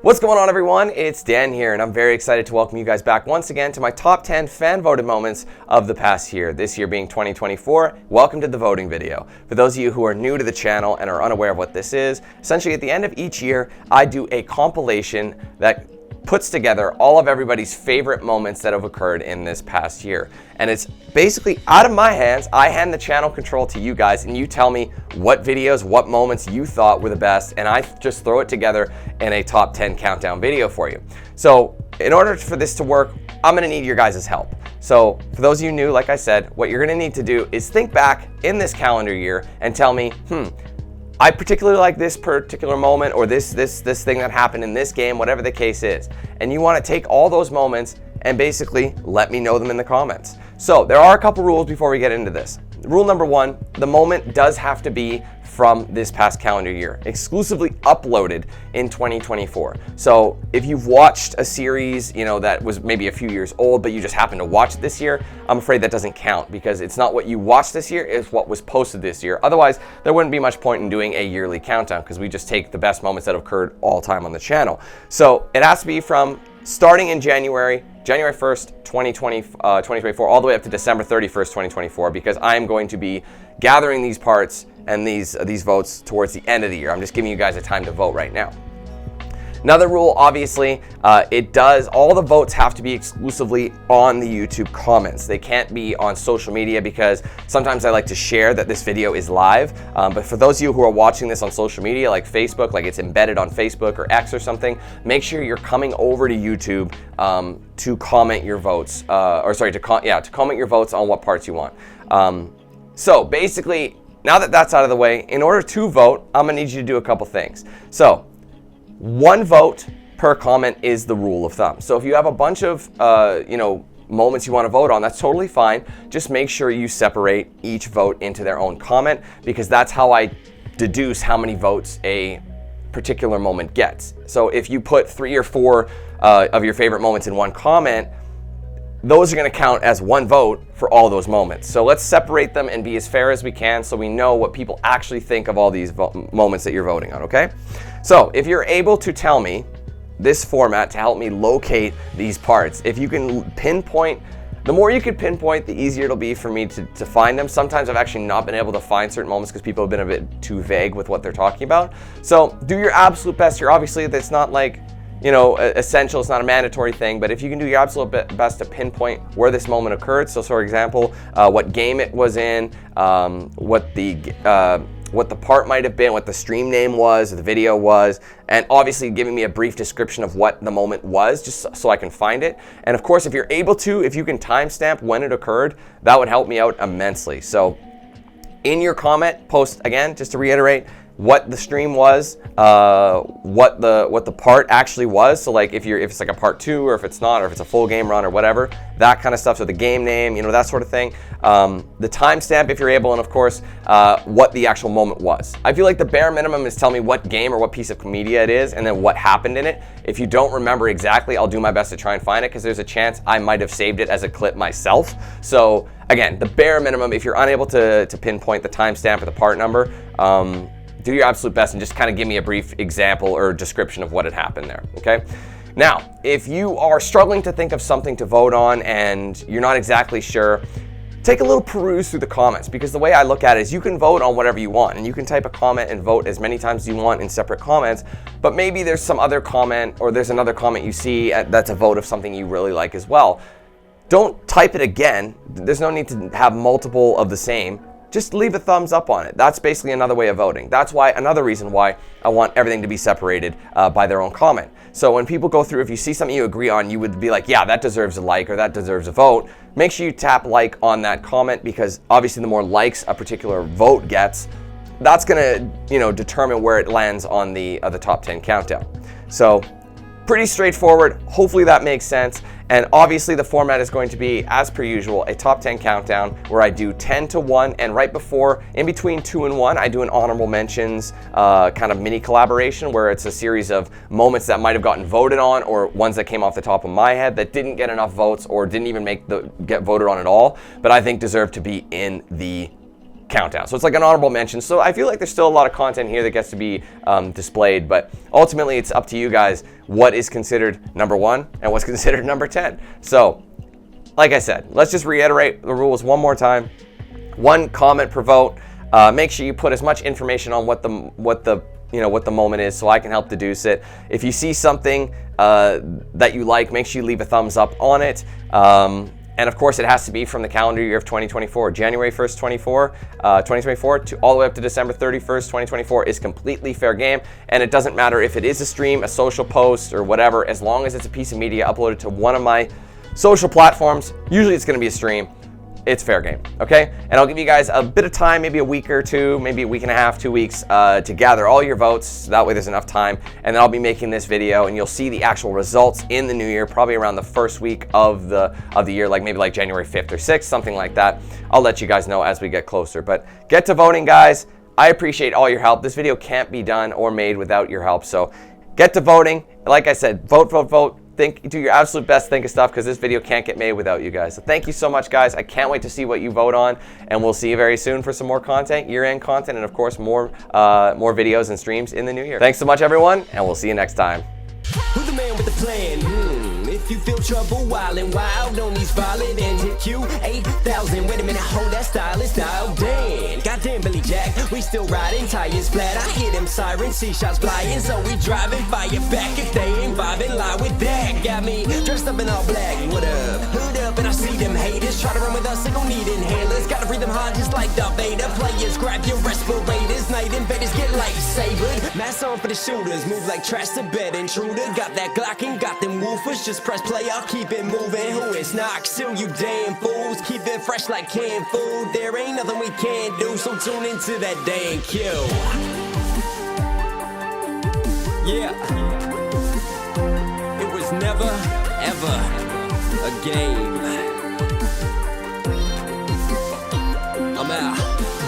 What's going on, everyone? It's Dan here, and I'm very excited to welcome you guys back once again to my top 10 fan-voted moments of the past year, this year being 2024. Welcome to the voting video. For those of you who are new to the channel and are unaware of what this is, essentially at the end of each year, I do a compilation that puts together all of everybody's favorite moments that have occurred in this past year. And it's basically out of my hands. I hand the channel control to you guys, and you tell me what videos, what moments you thought were the best, and I just throw it together in a top 10 countdown video for you. So in order for this to work, I'm gonna need your guys' help. So for those of you new, like I said, what you're gonna need to do is think back in this calendar year and tell me, I particularly like this particular moment, or this thing that happened in this game, whatever the case is. And you want to take all those moments and basically let me know them in the comments. So there are a couple rules before we get into this. Rule number one, the moment does have to be from this past calendar year, exclusively uploaded in 2024. So if you've watched a series, that was maybe a few years old, but you just happened to watch it this year, I'm afraid that doesn't count, because it's not what you watched this year, it's what was posted this year. Otherwise, there wouldn't be much point in doing a yearly countdown, because we just take the best moments that have occurred all time on the channel. So it has to be from starting in January 1st, 2024, all the way up to December 31st, 2024, because I'm going to be gathering these parts and these votes towards the end of the year. I'm just giving you guys a time to vote right now. Another rule, obviously, all the votes have to be exclusively on the YouTube comments. They can't be on social media, because sometimes I like to share that this video is live. But for those of you who are watching this on social media, like Facebook, like it's embedded on Facebook or X or something, make sure you're coming over to YouTube to comment your votes, to comment your votes on what parts you want. So basically, now that that's out of the way, in order to vote, I'm gonna need you to do a couple things. So, one vote per comment is the rule of thumb. So if you have a bunch of moments you want to vote on, that's totally fine. Just make sure you separate each vote into their own comment, because that's how I deduce how many votes a particular moment gets. So if you put 3 or 4 of your favorite moments in one comment, those are going to count as one vote for all those moments. So let's separate them and be as fair as we can, so we know what people actually think of all these moments that you're voting on, okay? So if you're able to tell me this format to help me locate these parts, if you can pinpoint, the more you can pinpoint, the easier it'll be for me to find them. Sometimes I've actually not been able to find certain moments because people have been a bit too vague with what they're talking about. So do your absolute best here. Obviously, that's not like, essential, it's not a mandatory thing, but if you can do your absolute best to pinpoint where this moment occurred. So for example, what game it was in, what the part might have been, what the stream name was, the video was, and obviously giving me a brief description of what the moment was, just so I can find it. And of course, if you're able to, if you can timestamp when it occurred, that would help me out immensely. So in your comment, post again, just to reiterate, what the stream was, what the part actually was. So like if it's like a part 2, or if it's not, or if it's a full game run or whatever, that kind of stuff. So the game name, that sort of thing. The timestamp if you're able, and of course, what the actual moment was. I feel like the bare minimum is tell me what game or what piece of media it is, and then what happened in it. If you don't remember exactly, I'll do my best to try and find it, because there's a chance I might have saved it as a clip myself. So again, the bare minimum, if you're unable to pinpoint the timestamp or the part number, do your absolute best and just kind of give me a brief example or description of what had happened there, okay? Now, if you are struggling to think of something to vote on and you're not exactly sure, take a little peruse through the comments, because the way I look at it is you can vote on whatever you want, and you can type a comment and vote as many times as you want in separate comments, but maybe there's some other comment, or there's another comment you see that's a vote of something you really like as well. Don't type it again. There's no need to have multiple of the same. Just leave a thumbs up on it. That's basically another way of voting. That's another reason why I want everything to be separated by their own comment. So when people go through, if you see something you agree on, you would be like, yeah, that deserves a like, or that deserves a vote. Make sure you tap like on that comment, because obviously the more likes a particular vote gets, that's gonna determine where it lands on the top 10 countdown. So pretty straightforward. Hopefully that makes sense. And obviously the format is going to be, as per usual, a top 10 countdown where I do 10 to 1, and right before, in between 2 and 1, I do an honorable mentions kind of mini collaboration, where it's a series of moments that might have gotten voted on, or ones that came off the top of my head that didn't get enough votes, or didn't even get voted on at all, but I think deserve to be in the countdown. So it's like an honorable mention. So I feel like there's still a lot of content here that gets to be displayed, but ultimately it's up to you guys what is considered number 1 and what's considered number 10. So like I said, let's just reiterate the rules one more time. 1 comment per vote. Make sure you put as much information on what the moment is, so I can help deduce it. If you see something that you like, make sure you leave a thumbs up on it. And of course, it has to be from the calendar year of 2024. January 1st, 2024 to all the way up to December 31st, 2024 is completely fair game. And it doesn't matter if it is a stream, a social post, or whatever, as long as it's a piece of media uploaded to one of my social platforms. Usually it's going to be a stream. It's fair game, okay? And I'll give you guys a bit of time, maybe a week or two, maybe a week and a half, 2 weeks, to gather all your votes. So that way there's enough time. And then I'll be making this video, and you'll see the actual results in the new year, probably around the first week of the year, like maybe like January 5th or 6th, something like that. I'll let you guys know as we get closer. But get to voting, guys. I appreciate all your help. This video can't be done or made without your help. So get to voting. Like I said, vote, vote, vote. Do your absolute best, think of stuff, because this video can't get made without you guys. So thank you so much, guys. I can't wait to see what you vote on, and we'll see you very soon for some more content, year-end content, and of course more videos and streams in the new year. Thanks so much, everyone, and we'll see you next time. Who's the man with the plan? If you feel trouble wildin' wild on these violent and DanQ8000. Wait a minute, hold that style, it's dialed in. Goddamn Billy Jack, we still riding, tires flat. I hear them sirens, see shots flying, so we driving, fire back. If they ain't vibing, lie with that. Got me dressed up in all black, what up? Hood up, and I see them haters try to run with us, they gon' need inhalers. Gotta breathe them hard just like Darth Vader. Players, grab your respirators, night invaders get lightsabered. Mask on for the shooters, move like trash to bed intruder. Got that Glock and got them woofers, just press play, I'll keep it moving. Who is not still, you damn fools? Keep it fresh like canned food. There ain't nothing we can't do, so tune into that DanQ. Yeah, it was never ever a game. I'm out.